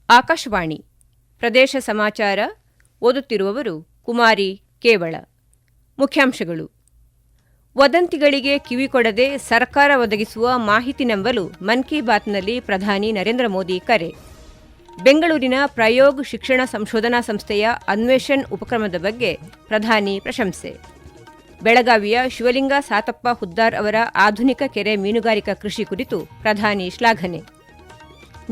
ಆಕಾಶವಾಣಿ ಪ್ರದೇಶ ಸಮಾಚಾರ ಓದುತ್ತಿರುವವರು ಕುಮಾರಿ ಕೇವಳ. ಮುಖ್ಯಾಂಶಗಳು: ವದಂತಿಗಳಿಗೆ ಕಿವಿಕೊಡದೆ ಸರ್ಕಾರ ಒದಗಿಸುವ ಮಾಹಿತಿ ನಂಬಲು ಮನ್ ಕಿ ಬಾತ್ನಲ್ಲಿ ಪ್ರಧಾನಿ ನರೇಂದ್ರ ಮೋದಿ ಕರೆ. ಬೆಂಗಳೂರಿನ ಪ್ರಯೋಗ್ ಶಿಕ್ಷಣ ಸಂಶೋಧನಾ ಸಂಸ್ಥೆಯ ಅನ್ವೇಷಣ್ ಉಪಕ್ರಮದ ಬಗ್ಗೆ ಪ್ರಧಾನಿ ಪ್ರಶಂಸೆ. ಬೆಳಗಾವಿಯ ಶಿವಲಿಂಗ ಸಾತಪ್ಪ ಹುದ್ದಾರ್ ಅವರ ಆಧುನಿಕ ಕೆರೆ ಮೀನುಗಾರಿಕಾ ಕೃಷಿ ಕುರಿತು ಪ್ರಧಾನಿ ಶ್ಲಾಘನೆ.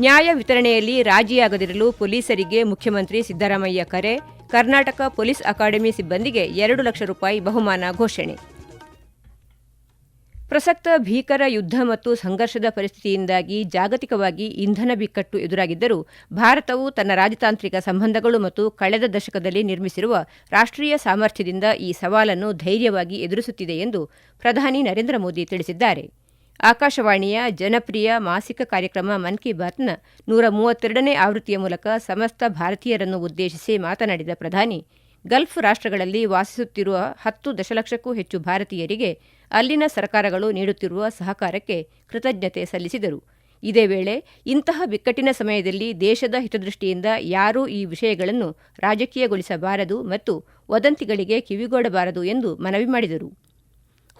ನ್ಯಾಯ ವಿತರಣೆಯಲ್ಲಿ ರಾಜಿಯಾಗದಿರಲು ಪೊಲೀಸರಿಗೆ ಮುಖ್ಯಮಂತ್ರಿ ಸಿದ್ದರಾಮಯ್ಯ ಕರೆ. ಕರ್ನಾಟಕ ಪೊಲೀಸ್ ಅಕಾಡೆಮಿ ಸಿಬ್ಬಂದಿಗೆ 2 ಲಕ್ಷ ರೂಪಾಯಿ ಬಹುಮಾನ ಘೋಷಣೆ. ಪ್ರಸಕ್ತ ಭೀಕರ ಯುದ್ಧ ಮತ್ತು ಸಂಘರ್ಷದ ಪರಿಸ್ಥಿತಿಯಿಂದಾಗಿ ಜಾಗತಿಕವಾಗಿ ಇಂಧನ ಬಿಕ್ಕಟ್ಟು ಎದುರಾಗಿದ್ದರೂ ಭಾರತವು ತನ್ನ ರಾಜತಾಂತ್ರಿಕ ಸಂಬಂಧಗಳು ಮತ್ತು ಕಳೆದ ದಶಕದಲ್ಲಿ ನಿರ್ಮಿಸಿರುವ ರಾಷ್ಟ್ರೀಯ ಸಾಮರ್ಥ್ಯದಿಂದ ಈ ಸವಾಲನ್ನು ಧೈರ್ಯವಾಗಿ ಎದುರಿಸುತ್ತಿದೆ ಎಂದು ಪ್ರಧಾನಿ ನರೇಂದ್ರ ಮೋದಿ ತಿಳಿಸಿದ್ದಾರೆ. ಆಕಾಶವಾಣಿಯ ಜನಪ್ರಿಯ ಮಾಸಿಕ ಕಾರ್ಯಕ್ರಮ ಮನ್ ಕಿ ಬಾತ್ನ 132ನೇ ಆವೃತ್ತಿಯ ಮೂಲಕ ಸಮಸ್ತ ಭಾರತೀಯರನ್ನು ಉದ್ದೇಶಿಸಿ ಮಾತನಾಡಿದ ಪ್ರಧಾನಿ, ಗಲ್ಫ್ ರಾಷ್ಟ್ರಗಳಲ್ಲಿ ವಾಸಿಸುತ್ತಿರುವ 10 ದಶಲಕ್ಷಕ್ಕೂ ಹೆಚ್ಚು ಭಾರತೀಯರಿಗೆ ಅಲ್ಲಿನ ಸರ್ಕಾರಗಳು ನೀಡುತ್ತಿರುವ ಸಹಕಾರಕ್ಕೆ ಕೃತಜ್ಞತೆ ಸಲ್ಲಿಸಿದರು. ಇದೇ ವೇಳೆ ಇಂತಹ ಬಿಕ್ಕಟ್ಟಿನ ಸಮಯದಲ್ಲಿ ದೇಶದ ಹಿತದೃಷ್ಟಿಯಿಂದ ಯಾರೂ ಈ ವಿಷಯಗಳನ್ನು ರಾಜಕೀಯಗೊಳಿಸಬಾರದು ಮತ್ತು ವದಂತಿಗಳಿಗೆ ಕಿವಿಗೊಡಬಾರದು ಎಂದು ಮನವಿ ಮಾಡಿದರು.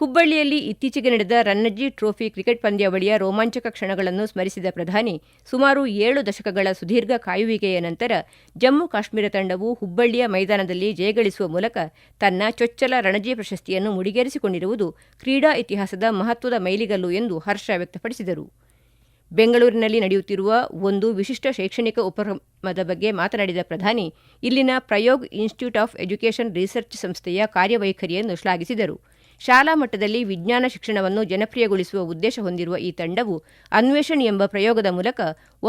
ಹುಬ್ಬಳ್ಳಿಯಲ್ಲಿ ಇತ್ತೀಚೆಗೆ ನಡೆದ ರಣಜಿ ಟ್ರೋಫಿ ಕ್ರಿಕೆಟ್ ಪಂದ್ಯಾವಳಿಯ ರೋಮಾಂಚಕ ಕ್ಷಣಗಳನ್ನು ಸ್ಮರಿಸಿದ ಪ್ರಧಾನಿ, ಸುಮಾರು 7 ದಶಕಗಳ ಸುದೀರ್ಘ ಕಾಯುವಿಕೆಯ ನಂತರ ಜಮ್ಮು ಕಾಶ್ಮೀರ ತಂಡವು ಹುಬ್ಬಳ್ಳಿಯ ಮೈದಾನದಲ್ಲಿ ಜಯಗಳಿಸುವ ಮೂಲಕ ತನ್ನ ಚೊಚ್ಚಲ ರಣಜಿ ಪ್ರಶಸ್ತಿಯನ್ನು ಮುಡಿಗೇರಿಸಿಕೊಂಡಿರುವುದು ಕ್ರೀಡಾ ಇತಿಹಾಸದ ಮಹತ್ವದ ಮೈಲಿಗಲ್ಲು ಎಂದು ಹರ್ಷ ವ್ಯಕ್ತಪಡಿಸಿದರು. ಬೆಂಗಳೂರಿನಲ್ಲಿ ನಡೆಯುತ್ತಿರುವ ಒಂದು ವಿಶಿಷ್ಟ ಶೈಕ್ಷಣಿಕ ಉಪಕ್ರಮದ ಬಗ್ಗೆ ಮಾತನಾಡಿದ ಪ್ರಧಾನಿ, ಇಲ್ಲಿನ ಪ್ರಯೋಗ್ ಇನ್ಸ್ಟಿಟ್ಯೂಟ್ ಆಫ್ ಎಜುಕೇಷನ್ ರಿಸರ್ಚ್ ಸಂಸ್ಥೆಯ ಕಾರ್ಯವೈಖರಿಯನ್ನು ಶ್ಲಾಘಿಸಿದರು. ಶಾಲಾ ಮಟ್ಟದಲ್ಲಿ ವಿಜ್ಞಾನ ಶಿಕ್ಷಣವನ್ನು ಜನಪ್ರಿಯಗೊಳಿಸುವ ಉದ್ದೇಶ ಹೊಂದಿರುವ ಈ ತಂಡವು ಅನ್ವೇಷಣ್ ಎಂಬ ಪ್ರಯೋಗದ ಮೂಲಕ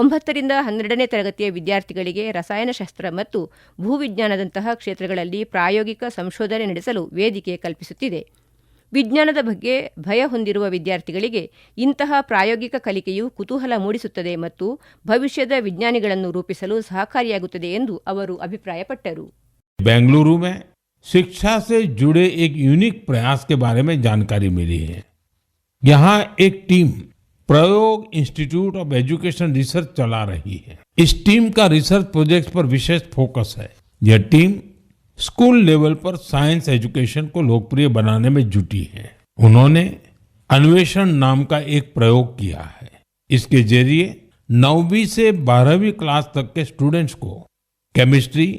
9ರಿಂದ 12ನೇ ತರಗತಿಯ ವಿದ್ಯಾರ್ಥಿಗಳಿಗೆ ರಸಾಯನಶಾಸ್ತ್ರ ಮತ್ತು ಭೂವಿಜ್ಞಾನದಂತಹ ಕ್ಷೇತ್ರಗಳಲ್ಲಿ ಪ್ರಾಯೋಗಿಕ ಸಂಶೋಧನೆ ನಡೆಸಲು ವೇದಿಕೆ ಕಲ್ಪಿಸುತ್ತಿದೆ. ವಿಜ್ಞಾನದ ಬಗ್ಗೆ ಭಯ ಹೊಂದಿರುವ ವಿದ್ಯಾರ್ಥಿಗಳಿಗೆ ಇಂತಹ ಪ್ರಾಯೋಗಿಕ ಕಲಿಕೆಯು ಕುತೂಹಲ ಮೂಡಿಸುತ್ತದೆ ಮತ್ತು ಭವಿಷ್ಯದ ವಿಜ್ಞಾನಿಗಳನ್ನು ರೂಪಿಸಲು ಸಹಕಾರಿಯಾಗುತ್ತದೆ ಎಂದು ಅವರು ಅಭಿಪ್ರಾಯಪಟ್ಟರು. बेंगलुरु में शिक्षा से जुड़े एक यूनिक प्रयास के बारे में जानकारी मिली है. यहाँ एक टीम प्रयोग इंस्टीट्यूट ऑफ एजुकेशन रिसर्च चला रही है. इस टीम का रिसर्च प्रोजेक्ट पर विशेष फोकस है. यह टीम स्कूल लेवल पर साइंस एजुकेशन को लोकप्रिय बनाने में जुटी है. उन्होंने अन्वेषण नाम का एक प्रयोग किया है. इसके जरिए 9वीं से 12वीं क्लास तक के स्टूडेंट्स को केमिस्ट्री,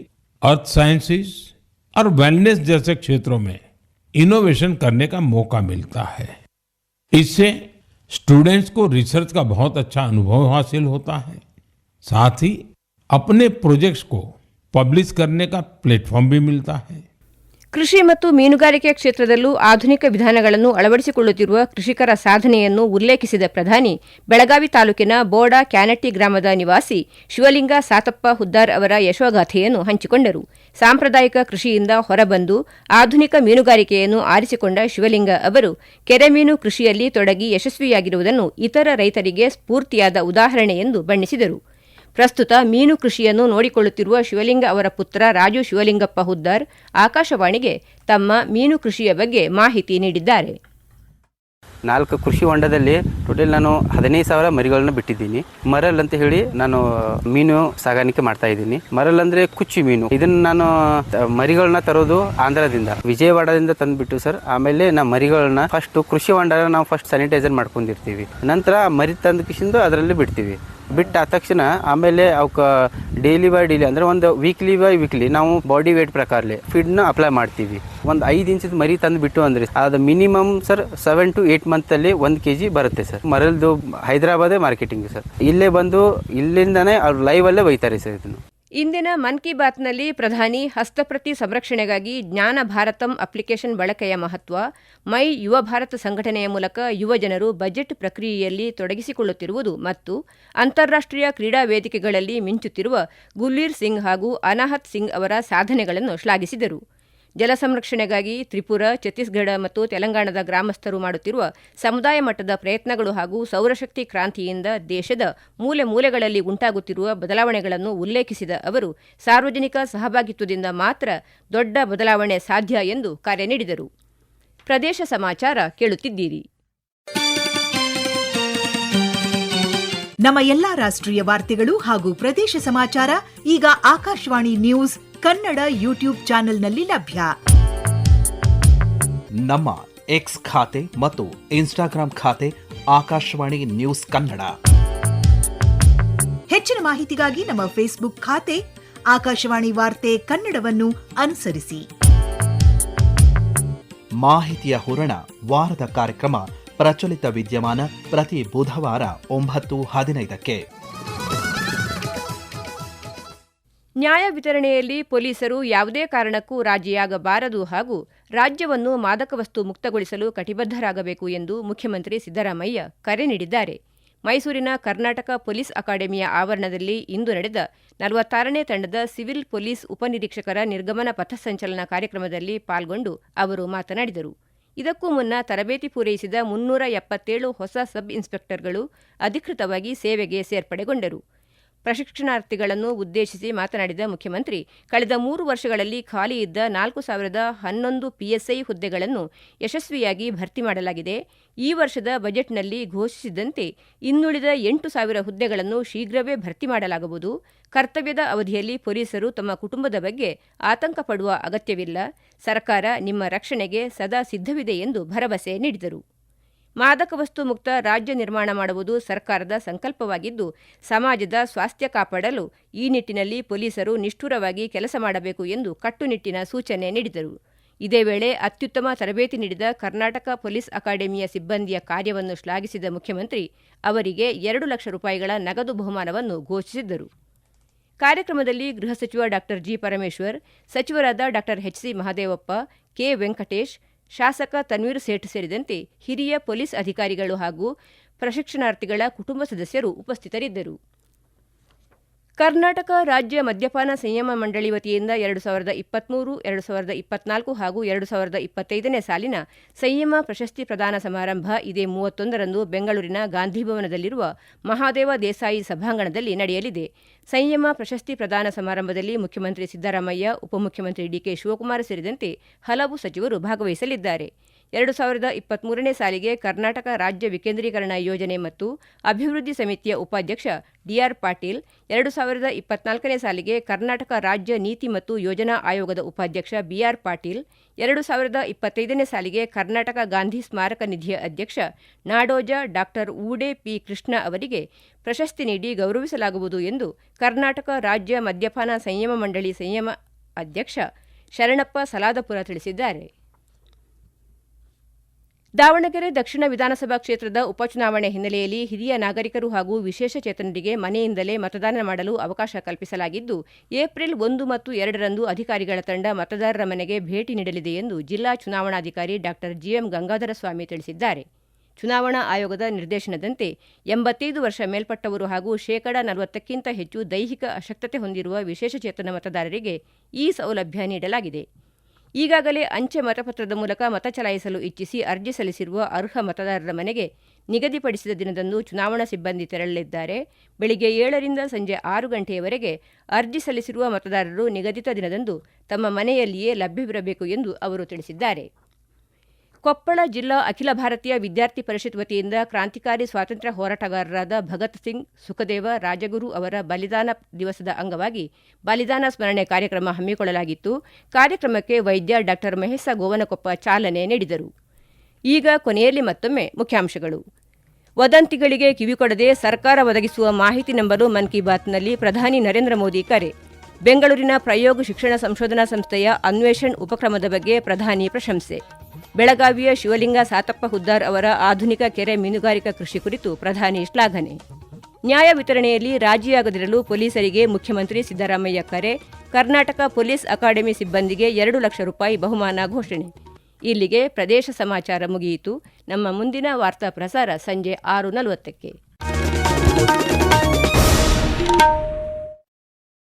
अर्थ साइंसेज और वेलनेस जैसे क्षेत्रों में इनोवेशन करने का मौका मिलता है. इससे स्टूडेंट्स को रिसर्च का बहुत अच्छा अनुभव हासिल होता है. साथ ही अपने प्रोजेक्ट्स को पब्लिश करने का प्लेटफॉर्म भी मिलता है. ಕೃಷಿ ಮತ್ತು ಮೀನುಗಾರಿಕೆ ಕ್ಷೇತ್ರದಲ್ಲೂ ಆಧುನಿಕ ವಿಧಾನಗಳನ್ನು ಅಳವಡಿಸಿಕೊಳ್ಳುತ್ತಿರುವ ಕೃಷಿಕರ ಸಾಧನೆಯನ್ನು ಉಲ್ಲೇಖಿಸಿದ ಪ್ರಧಾನಿ, ಬೆಳಗಾವಿ ತಾಲೂಕಿನ ಬೋಡಾ ಕ್ಯಾನಟ್ಟಿ ಗ್ರಾಮದ ನಿವಾಸಿ ಶಿವಲಿಂಗ ಸಾತಪ್ಪ ಹುದ್ದಾರ್ ಅವರ ಯಶೋಗಾಥೆಯನ್ನು ಹಂಚಿಕೊಂಡರು. ಸಾಂಪ್ರದಾಯಿಕ ಕೃಷಿಯಿಂದ ಹೊರಬಂದು ಆಧುನಿಕ ಮೀನುಗಾರಿಕೆಯನ್ನು ಆರಿಸಿಕೊಂಡ ಶಿವಲಿಂಗ ಅವರು ಕೆರೆಮೀನು ಕೃಷಿಯಲ್ಲಿ ತೊಡಗಿ ಯಶಸ್ವಿಯಾಗಿರುವುದನ್ನು ಇತರ ರೈತರಿಗೆ ಸ್ಫೂರ್ತಿಯಾದ ಉದಾಹರಣೆ ಎಂದು ಬಣ್ಣಿಸಿದರು. ಪ್ರಸ್ತುತ ಮೀನು ಕೃಷಿಯನ್ನು ನೋಡಿಕೊಳ್ಳುತ್ತಿರುವ ಶಿವಲಿಂಗ ಅವರ ಪುತ್ರ ರಾಜು ಶಿವಲಿಂಗಪ್ಪ ಹುದ್ದಾರ್ ಆಕಾಶವಾಣಿಗೆ ತಮ್ಮ ಮೀನು ಕೃಷಿಯ ಬಗ್ಗೆ ಮಾಹಿತಿ ನೀಡಿದ್ದಾರೆ. 4 ಕೃಷಿ ಹೊಂಡದಲ್ಲಿ ಟೋಟಲ್ ನಾನು 15,000 ಮರಿಗಳನ್ನ ಬಿಟ್ಟಿದ್ದೀನಿ. ಮರಲ್ ಅಂತ ಹೇಳಿ ನಾನು ಮೀನು ಸಾಗಾಣಿಕೆ ಮಾಡ್ತಾ ಇದ್ದೀನಿ. ಮರಲ್ ಅಂದ್ರೆ ಕುಚ್ಚಿ ಮೀನು. ಇದನ್ನ ನಾನು ಮರಿಗಳನ್ನ ತರೋದು ಆಂಧ್ರದಿಂದ, ವಿಜಯವಾಡದಿಂದ ತಂದ್ಬಿಟ್ಟು ಸರ್. ಆಮೇಲೆ ನಾವು ಮರಿಗಳನ್ನ ಫಸ್ಟ್ ಕೃಷಿ ಹೊಂಡ ನಾವು ಫಸ್ಟ್ ಸ್ಯಾನಿಟೈಸರ್ ಮಾಡ್ಕೊಂಡಿರ್ತೀವಿ. ನಂತರ ಮರಿ ತಂದ ಕಿಸಿಂದು ಅದರಲ್ಲಿ ಬಿಡ್ತೀವಿ. ಬಿಟ್ಟ ತಕ್ಷಣ ಆಮೇಲೆ ಅವಕ್ಕೆ ಡೈಲಿ ಬೈ ಡೈಲಿ ಅಂದರೆ ಒಂದು ವೀಕ್ಲಿ ಬೈ ವೀಕ್ಲಿ ನಾವು ಬಾಡಿ ವೇಟ್ ಪ್ರಕಾರಲೆ ಫೀಡ್ನ ಅಪ್ಲೈ ಮಾಡ್ತೀವಿ. ಒಂದು 5 ಇಂಚಿದ ಮರಿ ತಂದು ಬಿಟ್ಟು ಅಂದರೆ ಅದು ಮಿನಿಮಮ್ ಸರ್ 7 to 8 ಮಂತಲ್ಲಿ 1 kg ಬರುತ್ತೆ ಸರ್. ಮರಲ್ದು ಹೈದರಾಬಾದೇ ಮಾರ್ಕೆಟಿಂಗ್ ಸರ್. ಇಲ್ಲೇ ಬಂದು ಇಲ್ಲಿಂದಾನೇ ಅವ್ರು ಲೈವಲ್ಲೇ ಒಯ್ತಾರೆ ಸರ್ ಇದನ್ನು. ಇಂದಿನ ಮನ್ ಕಿ ಬಾತ್ನಲ್ಲಿ ಪ್ರಧಾನಿ ಹಸ್ತಪ್ರತಿ ಸಂರಕ್ಷಣೆಗಾಗಿ ಜ್ಞಾನ ಭಾರತಂ ಅಪ್ಲಿಕೇಶನ್ ಬಳಕೆಯ ಮಹತ್ವ, ಮೈ ಯುವ ಭಾರತ ಸಂಘಟನೆಯ ಮೂಲಕ ಯುವ ಜನರು ಬಜೆಟ್ ಪ್ರಕ್ರಿಯೆಯಲ್ಲಿ ತೊಡಗಿಸಿಕೊಳ್ಳುತ್ತಿರುವುದು ಮತ್ತು ಅಂತಾರಾಷ್ಟ್ರೀಯ ಕ್ರೀಡಾ ವೇದಿಕೆಗಳಲ್ಲಿ ಮಿಂಚುತ್ತಿರುವ ಗುಲ್ವೀರ್ ಸಿಂಗ್ ಹಾಗೂ ಅನಾಹತ್ ಸಿಂಗ್ ಅವರ ಸಾಧನೆಗಳನ್ನು ಶ್ಲಾಘಿಸಿದರು. ಜಲ ಸಂರಕ್ಷಣೆಗಾಗಿ ತ್ರಿಪುರ, ಛತ್ತೀಸ್ಗಢ ಮತ್ತು ತೆಲಂಗಾಣದ ಗ್ರಾಮಸ್ಥರು ಮಾಡುತ್ತಿರುವ ಸಮುದಾಯ ಮಟ್ಟದ ಪ್ರಯತ್ನಗಳು ಹಾಗೂ ಸೌರಶಕ್ತಿ ಕ್ರಾಂತಿಯಿಂದ ದೇಶದ ಮೂಲೆ ಮೂಲೆಗಳಲ್ಲಿ ಉಂಟಾಗುತ್ತಿರುವ ಬದಲಾವಣೆಗಳನ್ನು ಉಲ್ಲೇಖಿಸಿದ ಅವರು, ಸಾರ್ವಜನಿಕ ಸಹಭಾಗಿತ್ವದಿಂದ ಮಾತ್ರ ದೊಡ್ಡ ಬದಲಾವಣೆ ಸಾಧ್ಯ ಎಂದು ಕರೆ ನೀಡಿದರು. ಪ್ರದೇಶ ಸಮಾಚಾರ ಕೇಳುತ್ತಿದ್ದೀರಿ. ನಮ್ಮ ಎಲ್ಲಾ ರಾಷ್ಟ್ರೀಯ ವಾರ್ತೆಗಳು ಹಾಗೂ ಪ್ರದೇಶ ಸಮಾಚಾರ ಈಗ ಆಕಾಶವಾಣಿ ನ್ಯೂಸ್ ಕನ್ನಡ ಯೂಟ್ಯೂಬ್ ಚಾನೆಲ್ನಲ್ಲಿ ಲಭ್ಯ. ನಮ್ಮ ಎಕ್ಸ್ ಖಾತೆ ಮತ್ತು ಇನ್ಸ್ಟಾಗ್ರಾಂ ಖಾತೆ ಆಕಾಶವಾಣಿ ನ್ಯೂಸ್ ಕನ್ನಡ. ಹೆಚ್ಚಿನ ಮಾಹಿತಿಗಾಗಿ ನಮ್ಮ ಫೇಸ್ಬುಕ್ ಖಾತೆ ಆಕಾಶವಾಣಿ ವಾರ್ತೆ ಕನ್ನಡವನ್ನು ಅನುಸರಿಸಿ. ಮಾಹಿತಿಯ ಹೂರಣ ವಾರದ ಕಾರ್ಯಕ್ರಮ ಪ್ರಚಲಿತ ವಿದ್ಯಮಾನ ಪ್ರತಿ ಬುಧವಾರ 9:15. ನ್ಯಾಯ ವಿತರಣೆಯಲ್ಲಿ ಪೊಲೀಸರು ಯಾವುದೇ ಕಾರಣಕ್ಕೂ ರಾಜಿಯಾಗಬಾರದು ಹಾಗೂ ರಾಜ್ಯವನ್ನು ಮಾದಕ ವಸ್ತು ಮುಕ್ತಗೊಳಿಸಲು ಕಟಿಬದ್ಧರಾಗಬೇಕು ಎಂದು ಮುಖ್ಯಮಂತ್ರಿ ಸಿದ್ದರಾಮಯ್ಯ ಕರೆ ನೀಡಿದ್ದಾರೆ. ಮೈಸೂರಿನ ಕರ್ನಾಟಕ ಪೊಲೀಸ್ ಅಕಾಡೆಮಿಯ ಆವರಣದಲ್ಲಿ ಇಂದು ನಡೆದ 46ನೇ ತಂಡದ ಸಿವಿಲ್ ಪೊಲೀಸ್ ಉಪನಿರೀಕ್ಷಕರ ನಿರ್ಗಮನ ಪಥಸಂಚಲನ ಕಾರ್ಯಕ್ರಮದಲ್ಲಿ ಪಾಲ್ಗೊಂಡು ಅವರು ಮಾತನಾಡಿದರು. ಇದಕ್ಕೂ ಮುನ್ನ ತರಬೇತಿ ಪೂರೈಸಿದ 377 ಹೊಸ ಸಬ್ ಇನ್ಸ್ಪೆಕ್ಟರ್ಗಳು ಅಧಿಕೃತವಾಗಿ ಸೇವೆಗೆ ಸೇರ್ಪಡೆಗೊಂಡರು. ಪ್ರಶಿಕ್ಷಣಾರ್ಥಿಗಳನ್ನು ಉದ್ದೇಶಿಸಿ ಮಾತನಾಡಿದ ಮುಖ್ಯಮಂತ್ರಿ, ಕಳೆದ 3 ವರ್ಷಗಳಲ್ಲಿ ಖಾಲಿ ಇದ್ದ 4011 ಪಿಎಸ್ಐ ಹುದ್ದೆಗಳನ್ನು ಯಶಸ್ವಿಯಾಗಿ ಭರ್ತಿ ಮಾಡಲಾಗಿದೆ. ಈ ವರ್ಷದ ಬಜೆಟ್ನಲ್ಲಿ ಘೋಷಿಸಿದಂತೆ ಇನ್ನುಳಿದ 8,000 ಹುದ್ದೆಗಳನ್ನು ಶೀಘ್ರವೇ ಭರ್ತಿ ಮಾಡಲಾಗುವುದು. ಕರ್ತವ್ಯದ ಅವಧಿಯಲ್ಲಿ ಪೊಲೀಸರು ತಮ್ಮ ಕುಟುಂಬದ ಬಗ್ಗೆ ಆತಂಕ ಪಡುವ ಅಗತ್ಯವಿಲ್ಲ. ಸರ್ಕಾರ ನಿಮ್ಮ ರಕ್ಷಣೆಗೆ ಸದಾ ಸಿದ್ಧವಿದೆ ಎಂದು ಭರವಸೆ ನೀಡಿದರು. ಮಾದಕ ವಸ್ತು ಮುಕ್ತ ರಾಜ್ಯ ನಿರ್ಮಾಣ ಮಾಡುವುದು ಸರ್ಕಾರದ ಸಂಕಲ್ಪವಾಗಿದ್ದು, ಸಮಾಜದ ಸ್ವಾಸ್ಥ್ಯ ಕಾಪಾಡಲು ಈ ನಿಟ್ಟಿನಲ್ಲಿ ಪೊಲೀಸರು ನಿಷ್ಠುರವಾಗಿ ಕೆಲಸ ಮಾಡಬೇಕು ಎಂದು ಕಟ್ಟುನಿಟ್ಟಿನ ಸೂಚನೆ ನೀಡಿದರು. ಇದೇ ವೇಳೆ ಅತ್ಯುತ್ತಮ ತರಬೇತಿ ನೀಡಿದ ಕರ್ನಾಟಕ ಪೊಲೀಸ್ ಅಕಾಡೆಮಿಯ ಸಿಬ್ಬಂದಿಯ ಕಾರ್ಯವನ್ನು ಶ್ಲಾಘಿಸಿದ ಮುಖ್ಯಮಂತ್ರಿ ಅವರಿಗೆ 2 ಲಕ್ಷ ರೂಪಾಯಿಗಳ ನಗದು ಬಹುಮಾನವನ್ನು ಘೋಷಿಸಿದ್ದರು. ಕಾರ್ಯಕ್ರಮದಲ್ಲಿ ಗೃಹ ಸಚಿವ ಡಾ ಜಿ ಪರಮೇಶ್ವರ್, ಸಚಿವರಾದ ಡಾ ಎಚ್.ಸಿ. ಮಹದೇವಪ್ಪ, ಕೆ. ವೆಂಕಟೇಶ್, ಶಾಸಕ ತನ್ವೀರ್ ಸೇಠ್ ಸೇರಿದಂತೆ ಹಿರಿಯ ಪೊಲೀಸ್ ಅಧಿಕಾರಿಗಳು ಹಾಗೂ ಪ್ರಶಿಕ್ಷಣಾರ್ಥಿಗಳ ಕುಟುಂಬ ಸದಸ್ಯರು ಉಪಸ್ಥಿತರಿದ್ದರು. ಕರ್ನಾಟಕ ರಾಜ್ಯ ಮದ್ಯಪಾನ ಸಂಯಮ ಮಂಡಳಿ ವತಿಯಿಂದ 2023, 2024 ಹಾಗೂ 2025ನೇ ಸಾಲಿನ ಸಂಯಮ ಪ್ರಶಸ್ತಿ ಪ್ರದಾನ ಸಮಾರಂಭ ಇದೇ 31ರಂದು ಬೆಂಗಳೂರಿನ ಗಾಂಧಿಭವನದಲ್ಲಿರುವ ಮಹಾದೇವ ದೇಸಾಯಿ ಸಭಾಂಗಣದಲ್ಲಿ ನಡೆಯಲಿದೆ. ಸಂಯಮ ಪ್ರಶಸ್ತಿ ಪ್ರದಾನ ಸಮಾರಂಭದಲ್ಲಿ ಮುಖ್ಯಮಂತ್ರಿ ಸಿದ್ದರಾಮಯ್ಯ, ಉಪಮುಖ್ಯಮಂತ್ರಿ ಡಿಕೆ ಶಿವಕುಮಾರ್ ಸೇರಿದಂತೆ ಹಲವು ಸಚಿವರು ಭಾಗವಹಿಸಲಿದ್ದಾರೆ. 2023ನೇ ಸಾಲಿಗೆ ಕರ್ನಾಟಕ ರಾಜ್ಯ ವಿಕೇಂದ್ರೀಕರಣ ಯೋಜನೆ ಮತ್ತು ಅಭಿವೃದ್ಧಿ ಸಮಿತಿಯ ಉಪಾಧ್ಯಕ್ಷ ಡಿಆರ್ ಪಾಟೀಲ್, 2024ನೇ ಸಾಲಿಗೆ ಕರ್ನಾಟಕ ರಾಜ್ಯ ನೀತಿ ಮತ್ತು ಯೋಜನಾ ಆಯೋಗದ ಉಪಾಧ್ಯಕ್ಷ ಬಿಆರ್ ಪಾಟೀಲ್, 2025ನೇ ಸಾಲಿಗೆ ಕರ್ನಾಟಕ ಗಾಂಧಿ ಸ್ಮಾರಕ ನಿಧಿಯ ಅಧ್ಯಕ್ಷ ನಾಡೋಜ ಡಾ ಊಡೆ ಪಿ ಕೃಷ್ಣ ಅವರಿಗೆ ಪ್ರಶಸ್ತಿ ನೀಡಿ ಗೌರವಿಸಲಾಗುವುದು ಎಂದು ಕರ್ನಾಟಕ ರಾಜ್ಯ ಮದ್ಯಪಾನ ಸಂಯಮ ಮಂಡಳಿ ಸಂಯಮ ಅಧ್ಯಕ್ಷ ಶರಣಪ್ಪ ಸಲಾದಪುರ ತಿಳಿಸಿದ್ದಾರೆ. ದಾವಣಗೆರೆ ದಕ್ಷಿಣ ವಿಧಾನಸಭಾ ಕ್ಷೇತ್ರದ ಉಪಚುನಾವಣೆ ಹಿನ್ನೆಲೆಯಲ್ಲಿ ಹಿರಿಯ ನಾಗರಿಕರು ಹಾಗೂ ವಿಶೇಷಚೇತನರಿಗೆ ಮನೆಯಿಂದಲೇ ಮತದಾನ ಮಾಡಲು ಅವಕಾಶ ಕಲ್ಪಿಸಲಾಗಿದ್ದು, ಏಪ್ರಿಲ್ 1 ಮತ್ತು 2ರಂದು ಅಧಿಕಾರಿಗಳ ತಂಡ ಮತದಾರರ ಮನೆಗೆ ಭೇಟಿ ನೀಡಲಿದೆ ಎಂದು ಜಿಲ್ಲಾ ಚುನಾವಣಾಧಿಕಾರಿ ಡಾ ಜಿಎಂ ಗಂಗಾಧರ ಸ್ವಾಮಿ ತಿಳಿಸಿದ್ದಾರೆ. ಚುನಾವಣಾ ಆಯೋಗದ ನಿರ್ದೇಶನದಂತೆ 85 ವರ್ಷ ಮೇಲ್ಪಟ್ಟವರು ಹಾಗೂ 40%ಕ್ಕಿಂತ ಹೆಚ್ಚು ದೈಹಿಕ ಅಶಕ್ತತೆ ಹೊಂದಿರುವ ವಿಶೇಷಚೇತನ ಮತದಾರರಿಗೆ ಈ ಸೌಲಭ್ಯ ನೀಡಲಾಗಿದೆ. ಈಗಾಗಲೇ ಅಂಚೆ ಮತಪತ್ರದ ಮೂಲಕ ಮತ ಚಲಾಯಿಸಲು ಇಚ್ಛಿಸಿ ಅರ್ಜಿ ಸಲ್ಲಿಸಿರುವ ಅರ್ಹ ಮತದಾರರ ಮನೆಗೆ ನಿಗದಿಪಡಿಸಿದ ದಿನದಂದು ಚುನಾವಣಾ ಸಿಬ್ಬಂದಿ ತೆರಳಲಿದ್ದಾರೆ. ಬೆಳಿಗ್ಗೆ 7ರಿಂದ ಸಂಜೆ 6 ಗಂಟೆಯವರೆಗೆ ಅರ್ಜಿ ಸಲ್ಲಿಸಿರುವ ಮತದಾರರು ನಿಗದಿತ ದಿನದಂದು ತಮ್ಮ ಮನೆಯಲ್ಲಿಯೇ ಲಭ್ಯವಿರಬೇಕು ಎಂದು ಅವರು ತಿಳಿಸಿದ್ದಾರೆ. ಕೊಪ್ಪಳ ಜಿಲ್ಲಾ ಅಖಿಲ ಭಾರತೀಯ ವಿದ್ಯಾರ್ಥಿ ಪರಿಷತ್ ವತಿಯಿಂದ ಕ್ರಾಂತಿಕಾರಿ ಸ್ವಾತಂತ್ರ್ಯ ಹೋರಾಟಗಾರರಾದ ಭಗತ್ ಸಿಂಗ್, ಸುಖದೇವ, ರಾಜಗುರು ಅವರ ಬಲಿದಾನ ದಿವಸದ ಅಂಗವಾಗಿ ಬಲಿದಾನ ಸ್ಮರಣೆ ಕಾರ್ಯಕ್ರಮ ಹಮ್ಮಿಕೊಳ್ಳಲಾಗಿತ್ತು. ಕಾರ್ಯಕ್ರಮಕ್ಕೆ ವೈದ್ಯ ಡಾ ಮಹೇಶ ಗೋವನಕೊಪ್ಪ ಚಾಲನೆ ನೀಡಿದರು. ಈಗ ಕೊನೆಯಲ್ಲಿ ಮತ್ತೊಮ್ಮೆ ಮುಖ್ಯಾಂಶಗಳು. ವದಂತಿಗಳಿಗೆ ಕಿವಿಕೊಡದೆ ಸರ್ಕಾರ ಒದಗಿಸುವ ಮಾಹಿತಿ ನಂಬಲು ಮನ್ ಕಿ ಬಾತ್ನಲ್ಲಿ ಪ್ರಧಾನಿ ನರೇಂದ್ರ ಮೋದಿ ಕರೆ. ಬೆಂಗಳೂರಿನ ಪ್ರಯೋಗ್ ಶಿಕ್ಷಣ ಸಂಶೋಧನಾ ಸಂಸ್ಥೆಯ ಅನ್ವೇಷಣ್ ಉಪಕ್ರಮದ ಬಗ್ಗೆ ಪ್ರಧಾನಿ ಪ್ರಶಂಸೆ. ಬೆಳಗಾವಿಯ ಶಿವಲಿಂಗ ಸಾತಪ್ಪ ಹುದ್ದಾರ್ ಅವರ ಆಧುನಿಕ ಕೆರೆ ಮೀನುಗಾರಿಕಾ ಕೃಷಿ ಕುರಿತು ಪ್ರಧಾನಿ ಶ್ಲಾಘನೆ. ನ್ಯಾಯ ವಿತರಣೆಯಲ್ಲಿ ರಾಜಿಯಾಗದಿರಲು ಪೊಲೀಸರಿಗೆ ಮುಖ್ಯಮಂತ್ರಿ ಸಿದ್ದರಾಮಯ್ಯ ಕರೆ. ಕರ್ನಾಟಕ ಪೊಲೀಸ್ ಅಕಾಡೆಮಿ ಸಿಬ್ಬಂದಿಗೆ 2 ಲಕ್ಷ ರೂಪಾಯಿ ಬಹುಮಾನ ಘೋಷಣೆ. ಇಲ್ಲಿಗೆ ಪ್ರದೇಶ ಸಮಾಚಾರ ಮುಗಿಯಿತು. ನಮ್ಮ ಮುಂದಿನ ವಾರ್ತಾ ಪ್ರಸಾರ ಸಂಜೆ 6:40ಕ್ಕೆ.